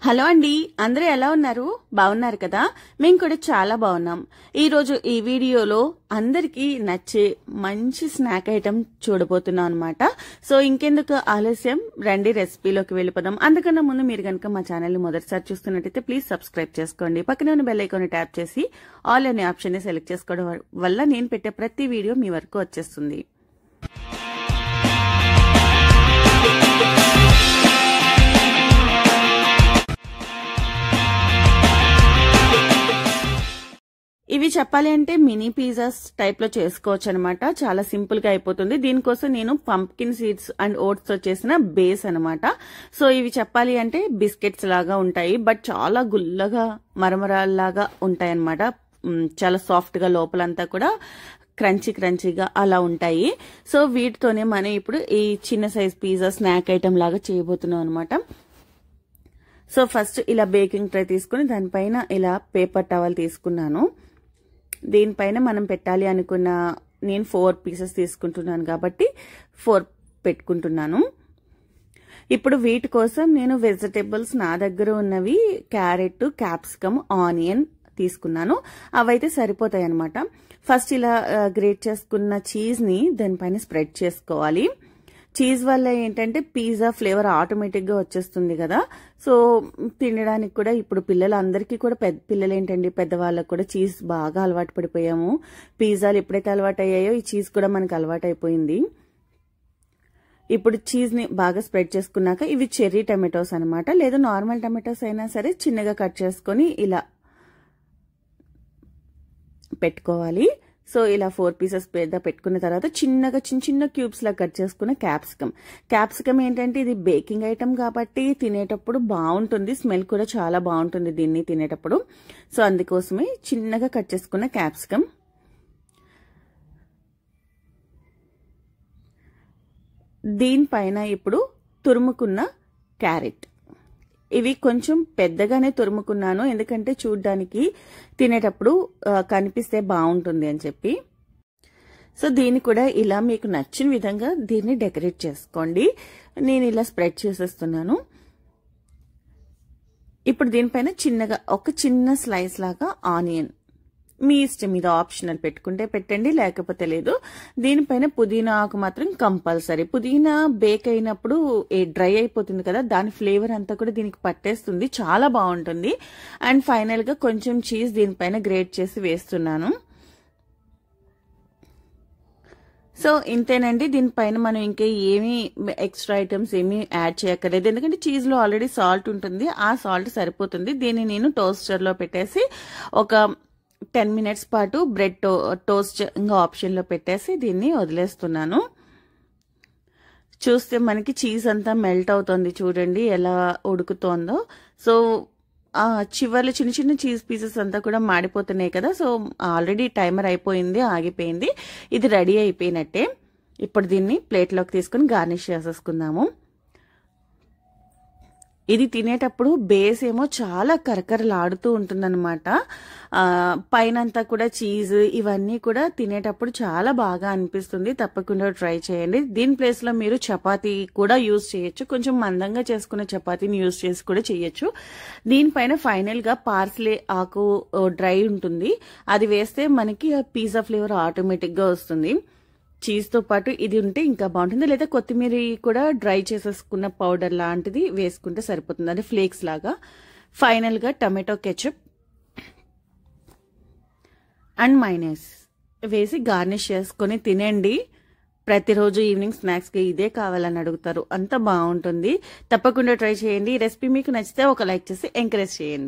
Hello అండి, అందరూ ఎలా ఉన్నారు? బాగున్నారు కదా? మేము కూడా చాలా బాగున్నాం. ఈరోజు ఈ వీడియోలో అందరికీ నచ్చే మంచి స్నాక్ ఐటమ్ చూడబోతున్నాం అనమాట. సో ఇంకెందుకు ఆలస్యం, రండి రెసిపీలోకి వెళ్ళిపోదాం. అందుకన్నా ముందు మీరు కనుక మా ఛానల్ని మొదటిసారి చూస్తున్నట్టయితే ప్లీజ్ సబ్స్క్రైబ్ చేసుకోండి. పక్కనే ఉన్న బెల్ ఐకాన్ ట్యాప్ చేసి ఆల్ అనే ఆప్షన్ ని సెలెక్ట్ చేసుకోవడం వల్ల నేను పెట్టే ప్రతి వీడియో మీ వరకు వచ్చేస్తుంది. ఇవి చెప్పాలి అంటే మినీ పిజ్జాస్ టైప్ లో చేసుకోవచ్చు అనమాట. చాలా సింపుల్ గా అయిపోతుంది. దీనికోసం నేను పంప్కిన్ సీడ్స్ అండ్ ఓట్స్ తో చేసిన బేస్ అనమాట. సో ఇవి చెప్పాలి అంటే బిస్కెట్స్ లాగా ఉంటాయి, బట్ చాలా గుల్లగా మరమరాల్లాగా ఉంటాయి అనమాట. చాలా సాఫ్ట్ గా లోపలంతా కూడా క్రంచీగా అలా ఉంటాయి. సో వీటితోనే మనం ఇప్పుడు ఈ చిన్న సైజ్ పిజ్జా స్నాక్ ఐటమ్ లాగా చేయబోతున్నాం అనమాట. సో ఫస్ట్ ఇలా బేకింగ్ ట్రే తీసుకుని దానిపైన ఇలా పేపర్ టవల్ తీసుకున్నాను. దీనిపైన మనం పెట్టాలి అనుకున్న నేను 4 పీసెస్ తీసుకుంటున్నాను కాబట్టి 4 పెట్టుకుంటున్నాను. ఇప్పుడు వీటి కోసం నేను వెజిటేబుల్స్ నా దగ్గర ఉన్నవి క్యారెట్, క్యాప్సికమ్, ఆనియన్ తీసుకున్నాను. అవైతే సరిపోతాయి అనమాట. ఫస్ట్ ఇలా గ్రేట్ చేసుకున్న చీజ్ ని దానిపైన స్ప్రెడ్ చేసుకోవాలి. చీజ్ వల్ల ఏంటంటే పిజ్జా ఫ్లేవర్ ఆటోమేటిక్ గా వచ్చేస్తుంది కదా. సో తినడానికి కూడా ఇప్పుడు పిల్లలందరికీ కూడా పిల్లలు ఏంటండి పెద్దవాళ్ళకు కూడా చీజ్ బాగా అలవాటు పడిపోయాము. పిజ్జాలు ఎప్పుడైతే అలవాటు అయ్యాయో ఈ చీజ్ కూడా మనకు అలవాటు అయిపోయింది. ఇప్పుడు చీజ్ ని బాగా స్ప్రెడ్ చేసుకున్నాక ఇవి చెర్రీ టమాటోస్ అనమాట. లేదా నార్మల్ టమాటోస్ అయినా సరే చిన్నగా కట్ చేసుకొని ఇలా పెట్టుకోవాలి. సో ఇలా 4 పీసెస్ పెద్ద పెట్టుకున్న తర్వాత చిన్నగా చిన్న క్యూబ్స్ లా కట్ చేసుకున్న క్యాప్సికమ్ ఏంటంటే ఇది బేకింగ్ ఐటమ్ కాబట్టి తినేటప్పుడు బాగుంటుంది, స్మెల్ కూడా చాలా బాగుంటుంది దీన్ని తినేటప్పుడు. సో అందుకోసమే చిన్నగా కట్ చేసుకున్న క్యాప్సికమ్. దీనిపైన ఇప్పుడు తురుముకున్న క్యారెట్. ఇవి కొంచెం పెద్దగానే తురుముకున్నాను, ఎందుకంటే చూడ్డానికి తినేటప్పుడు కనిపిస్తే బాగుంటుంది అని చెప్పి. సో దీన్ని కూడా ఇలా మీకు నచ్చిన విధంగా దీన్ని డెకరేట్ చేసుకోండి. నేను ఇలా స్ప్రెడ్ చేసేస్తున్నాను. ఇప్పుడు దీనిపైన చిన్నగా ఒక చిన్న స్లైస్ లాగా ఆనియన్, మీ ఇష్టం, మీద ఆప్షనల్ పెట్టుకుంటే పెట్టండి, లేకపోతే లేదు. దీనిపైన పుదీనా ఆకు మాత్రం కంపల్సరీ. పుదీనా బేక్ అయినప్పుడు డ్రై అయిపోతుంది కదా, దాని ఫ్లేవర్ అంతా కూడా దీనికి పట్టేస్తుంది, చాలా బాగుంటుంది. అండ్ ఫైనల్ గా కొంచెం చీజ్ దీనిపైన గ్రేట్ చేసి వేస్తున్నాను. సో ఇంతేనండి. దీనిపైన మనం ఇంకా ఏమీ ఎక్స్ట్రా ఐటమ్స్ ఏమీ యాడ్ చేయక్కర్లేదు, ఎందుకంటే చీజ్ లో ఆల్రెడీ సాల్ట్ ఉంటుంది, ఆ సాల్ట్ సరిపోతుంది. దీన్ని నేను టోస్టర్ లో పెట్టేసి ఒక 10 మినిట్స్ పాటు బ్రెడ్ టోస్ట్ ఇంకా ఆప్షన్ లో పెట్టేసి దీన్ని వదిలేస్తున్నాను. చూస్తే మనకి చీజ్ అంతా మెల్ట్ అవుతుంది, చూడండి ఎలా ఉడుకుతోందో. సో చివర్లో చిన్న చీజ్ పీసెస్ అంతా కూడా మాడిపోతున్నాయి కదా. సో ఆల్రెడీ టైమర్ అయిపోయింది, ఆగిపోయింది. ఇది రెడీ అయిపోయినట్టే. ఇప్పుడు దీన్ని ప్లేట్లోకి తీసుకుని గార్నిష్ చేసేసుకుందాము. ఇది తినేటప్పుడు బేస్ ఏమో చాలా కరకరలాడుతూ ఉంటుందన్నమాట. పైనంతా కూడా చీజ్ ఇవన్నీ కూడా తినేటప్పుడు చాలా బాగా అనిపిస్తుంది. తప్పకుండా ట్రై చేయండి. దీని ప్లేస్ లో మీరు చపాతీ కూడా యూజ్ చేయొచ్చు, కొంచెం మందంగా చేసుకున్న చపాతీని యూజ్ చేసి కూడా చేయొచ్చు. దీనిపైన ఫైనల్ గా పార్స్లే ఆకు డ్రై ఉంటుంది, అది వేస్తే మనకి పిజ్జా ఫ్లేవర్ ఆటోమేటిక్ గా వస్తుంది. చీజ్ తో పాటు ఇది ఉంటే ఇంకా బాగుంటుంది. లేదా కొత్తిమీర కూడా డ్రై చేసేసుకున్న పౌడర్ లాంటిది వేసుకుంటే సరిపోతుంది, అది ఫ్లేక్స్ లాగా. ఫైనల్ గా టమాటో కెచప్ అండ్ మైనస్ వేసి గార్నిష్ చేసుకొని తినండి. ప్రతిరోజు ఈవినింగ్ స్నాక్స్ కి ఇదే కావాలని అడుగుతారు, అంత బాగుంటుంది. తప్పకుండా ట్రై చేయండి. ఈ రెసిపీ మీకు నచ్చితే ఒక లైక్ చేసి ఎంకరేజ్ చేయండి.